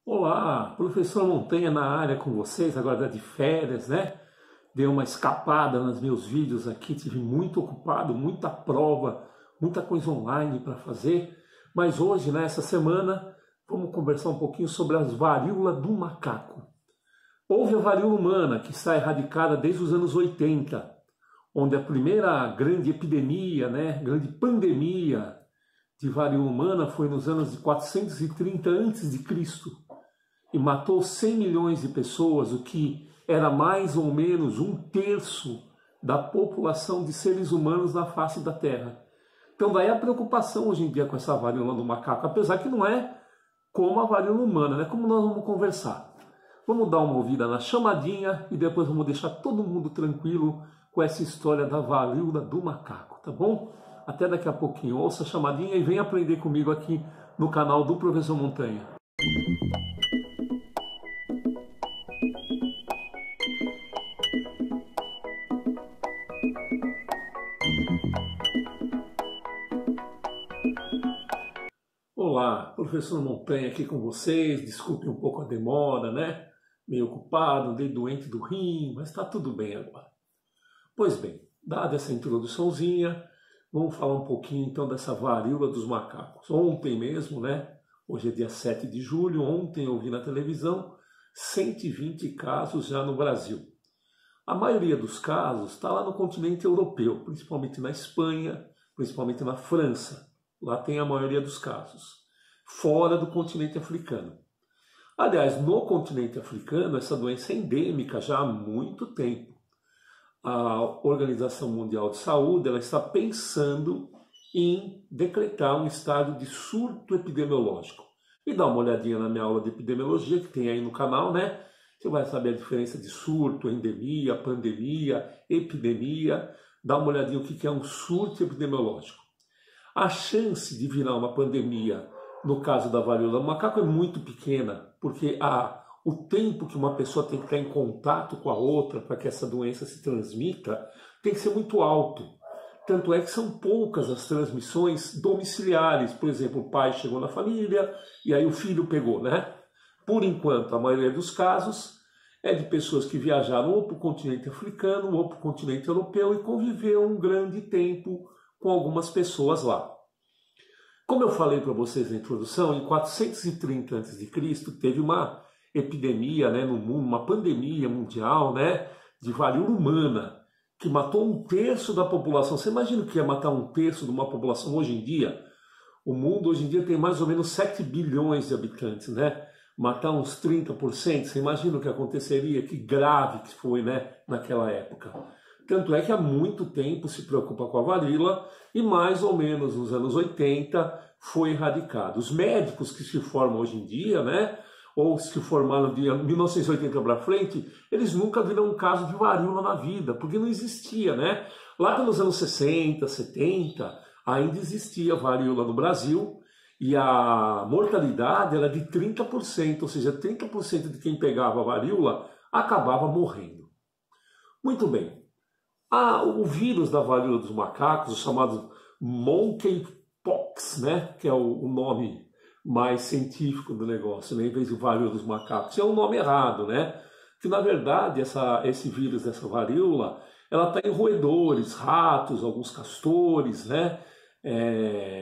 Olá, professor Montanha na área com vocês, agora de férias, né? Dei uma escapada nos meus vídeos aqui, tive muito ocupado, muita prova, muita coisa online para fazer. Mas hoje, nessa semana, vamos conversar um pouquinho sobre as varíolas do macaco. Houve a varíola humana, que está erradicada desde os anos 80, onde a primeira grande epidemia, né, grande pandemia de varíola humana foi nos anos de 430 a.C. e matou 100 milhões de pessoas, o que era mais ou menos um terço da população de seres humanos na face da Terra. Então daí a preocupação hoje em dia com essa varíola do macaco, apesar que não é como a varíola humana, né? Como nós vamos conversar. Vamos dar uma ouvida na chamadinha e depois vamos deixar todo mundo tranquilo com essa história da varíola do macaco, tá bom? Até daqui a pouquinho. Ouça a chamadinha e vem aprender comigo aqui no canal do Professor Montanha. Olá, professor Montanha aqui com vocês. Desculpe um pouco a demora, né? Meio ocupado, andei doente do rim, mas está tudo bem agora. Pois bem, dada essa introduçãozinha, vamos falar um pouquinho então dessa varíola dos macacos. Ontem mesmo, né? Hoje é dia 7 de julho, ontem eu vi na televisão 120 casos já no Brasil. A maioria dos casos está lá no continente europeu, principalmente na Espanha, principalmente na França. Lá tem a maioria dos casos. Fora do continente africano. Aliás, no continente africano, essa doença é endêmica já há muito tempo. A Organização Mundial de Saúde ela está pensando em decretar um estado de surto epidemiológico. E dá uma olhadinha na minha aula de epidemiologia, que tem aí no canal, né? Você vai saber a diferença de surto, endemia, pandemia, epidemia. Dá uma olhadinha o que é um surto epidemiológico. A chance de virar uma pandemia, no caso da varíola do macaco, é muito pequena, porque o tempo que uma pessoa tem que estar em contato com a outra para que essa doença se transmita tem que ser muito alto. Tanto é que são poucas as transmissões domiciliares. Por exemplo, o pai chegou na família e aí o filho pegou, né? Por enquanto, a maioria dos casos é de pessoas que viajaram ou para o continente africano ou para o continente europeu e conviveram um grande tempo com algumas pessoas lá. Como eu falei para vocês na introdução, em 430 a.C. teve uma epidemia, né, no mundo, uma pandemia mundial, né, de varíola humana, que matou um terço da população. Você imagina o que é matar um terço de uma população hoje em dia? O mundo hoje em dia tem mais ou menos 7 bilhões de habitantes, né? Matar uns 30%, você imagina o que aconteceria? Que grave que foi, né, naquela época. Tanto é que há muito tempo se preocupa com a varíola e mais ou menos nos anos 80 foi erradicado. Os médicos que se formam hoje em dia, né, ou se formaram de 1980 para frente, eles nunca viram um caso de varíola na vida, porque não existia, né? Lá pelos anos 60, 70, ainda existia varíola no Brasil e a mortalidade era de 30%, ou seja, 30% de quem pegava a varíola acabava morrendo. Muito bem. O vírus da varíola dos macacos, o chamado monkeypox, né, que é o nome mais científico do negócio, né, em vez de varíola dos macacos, é um nome errado, né? Que na verdade esse vírus dessa varíola, ela está em roedores, ratos, alguns castores, né,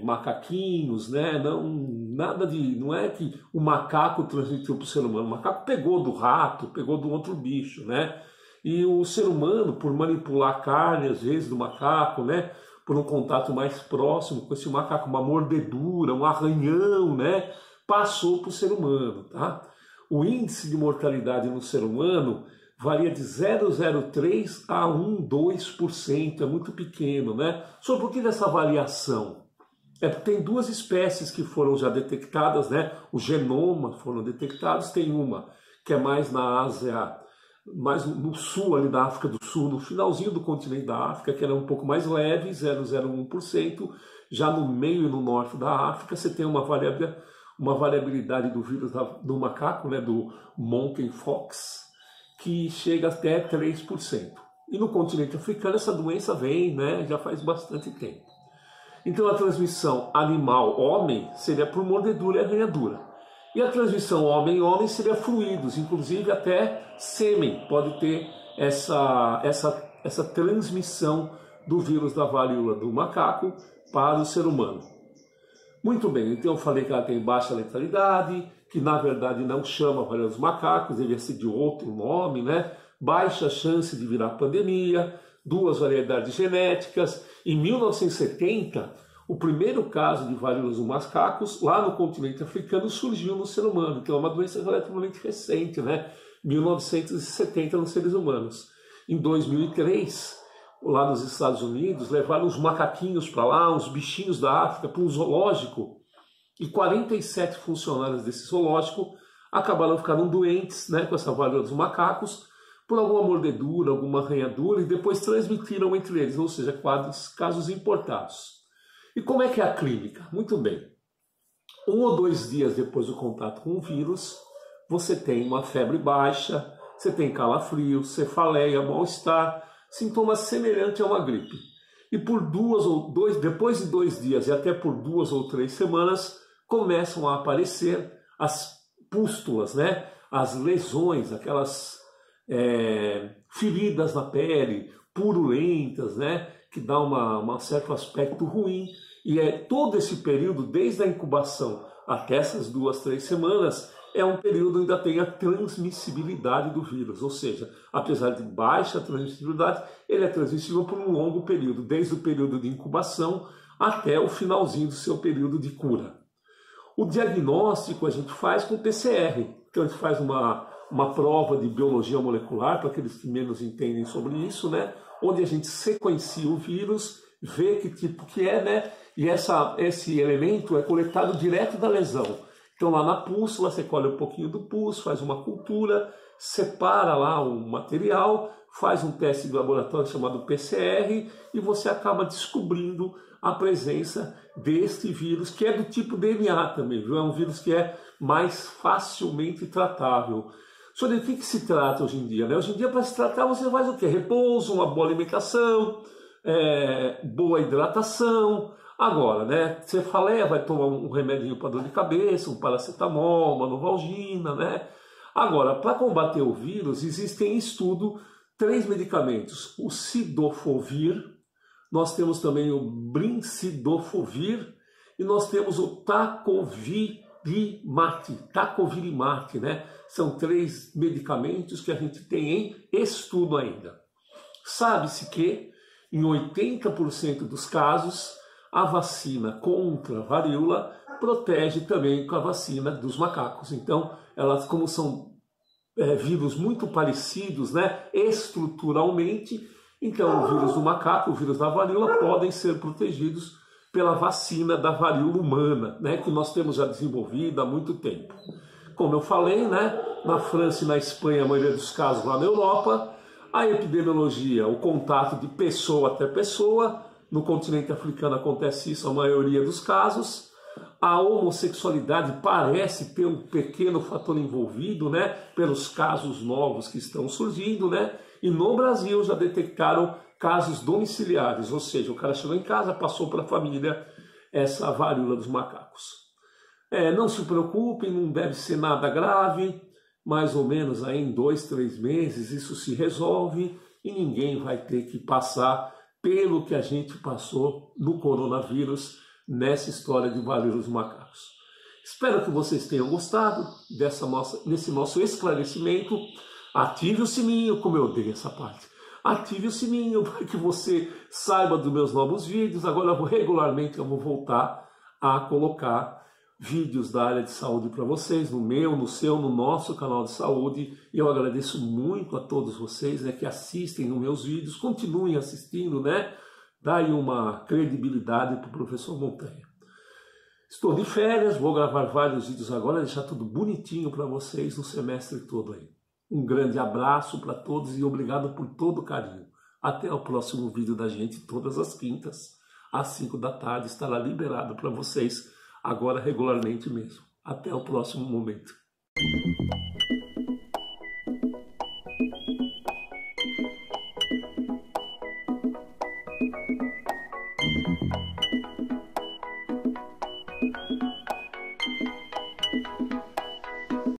macaquinhos, né? Não é que o macaco transmitiu para o ser humano, o macaco pegou do rato, pegou do outro bicho, né? E o ser humano, por manipular a carne, às vezes, do macaco, né? Por um contato mais próximo com esse macaco, uma mordedura, um arranhão, né? Passou para o ser humano, tá? O índice de mortalidade no ser humano varia de 0,03 a 1,2%, é muito pequeno, né? Sobre por que dessa variação? É porque tem duas espécies que foram já detectadas, né? Os genomas foram detectados, tem uma que é mais na Ásia, mais no sul ali da África do Sul, no finalzinho do continente da África, que era um pouco mais leve, 0,01%. Já no meio e no norte da África, você tem uma variabilidade do vírus do macaco, né, do monkeypox, que chega até 3%. E no continente africano essa doença vem, né, já faz bastante tempo. Então a transmissão animal-homem seria por mordedura e arranhadura. E a transmissão homem-homem seria fluidos, inclusive até sêmen pode ter essa transmissão do vírus da varíola do macaco para o ser humano. Muito bem, então eu falei que ela tem baixa letalidade, que na verdade não chama varíola dos macacos, deveria ser de outro nome, né? Baixa chance de virar pandemia, 2 variedades genéticas. Em 1970, o primeiro caso de varíola dos macacos lá no continente africano surgiu no ser humano, que é uma doença relativamente recente, né? 1970 nos seres humanos. Em 2003, lá nos Estados Unidos, levaram os macaquinhos para lá, uns bichinhos da África, para um zoológico, e 47 funcionários desse zoológico acabaram ficando doentes, né, com essa varíola dos macacos, por alguma mordedura, alguma arranhadura, e depois transmitiram entre eles, ou seja, casos importados. E como é que é a clínica? Muito bem. 1 ou 2 dias depois do contato com o vírus, você tem uma febre baixa, você tem calafrio, cefaleia, mal-estar, sintomas semelhantes a uma gripe. E por depois de 2 dias e até por 2 ou 3 semanas, começam a aparecer as pústulas, né? As lesões, aquelas feridas na pele, purulentas, né? Que dá um certo aspecto ruim. E todo esse período, desde a incubação até essas 2, 3 semanas, é um período onde ainda tem a transmissibilidade do vírus, ou seja, apesar de baixa transmissibilidade, ele é transmissível por um longo período, desde o período de incubação até o finalzinho do seu período de cura. O diagnóstico a gente faz com PCR, então a gente faz uma prova de biologia molecular, para aqueles que menos entendem sobre isso, né? Onde a gente sequencia o vírus, vê que tipo que é, né? E esse elemento é coletado direto da lesão. Então lá na pústula você colhe um pouquinho do pus, faz uma cultura, separa lá o material, faz um teste de laboratório chamado PCR e você acaba descobrindo a presença deste vírus, que é do tipo DNA também, viu? É um vírus que é mais facilmente tratável. Sobre o que se trata hoje em dia, né? Hoje em dia, para se tratar, você faz o quê? Repouso, uma boa alimentação, boa hidratação. Agora, né? Cefaleia, vai tomar um remedinho para dor de cabeça, um paracetamol, uma novalgina, né? Agora, para combater o vírus, existem em estudo 3 medicamentos. O cidofovir, nós temos também o brincidofovir e nós temos o tacovirimate, né? São 3 medicamentos que a gente tem em estudo ainda. Sabe-se que em 80% dos casos a vacina contra a varíola protege também com a vacina dos macacos. Então, elas, como são vírus muito parecidos, né, estruturalmente, então o vírus do macaco, o vírus da varíola podem ser protegidos pela vacina da varíola humana, né, que nós temos já desenvolvida há muito tempo. Como eu falei, né, na França e na Espanha, a maioria dos casos lá na Europa, a epidemiologia, o contato de pessoa até pessoa. No continente africano acontece isso a maioria dos casos. A homossexualidade parece ter um pequeno fator envolvido, né, pelos casos novos que estão surgindo, né? E no Brasil já detectaram casos domiciliares, ou seja, o cara chegou em casa, passou para a família essa varíola dos macacos. Não se preocupem, não deve ser nada grave, mais ou menos aí em 2, 3 meses isso se resolve e ninguém vai ter que passar pelo que a gente passou no coronavírus nessa história de varíola dos macacos. Espero que vocês tenham gostado desse nosso esclarecimento. Ative o sininho, como eu odeio essa parte. Ative o sininho para que você saiba dos meus novos vídeos. Agora regularmente eu vou voltar a colocar vídeos da área de saúde para vocês, no meu, no seu, no nosso canal de saúde. E eu agradeço muito a todos vocês, né, que assistem nos meus vídeos, continuem assistindo, né? Dá aí uma credibilidade para o professor Montanha. Estou de férias, vou gravar vários vídeos agora, deixar tudo bonitinho para vocês no semestre todo aí. Um grande abraço para todos e obrigado por todo o carinho. Até o próximo vídeo da gente, todas as quintas, às 5 da tarde, estará liberado para vocês, agora regularmente mesmo. Até o próximo momento.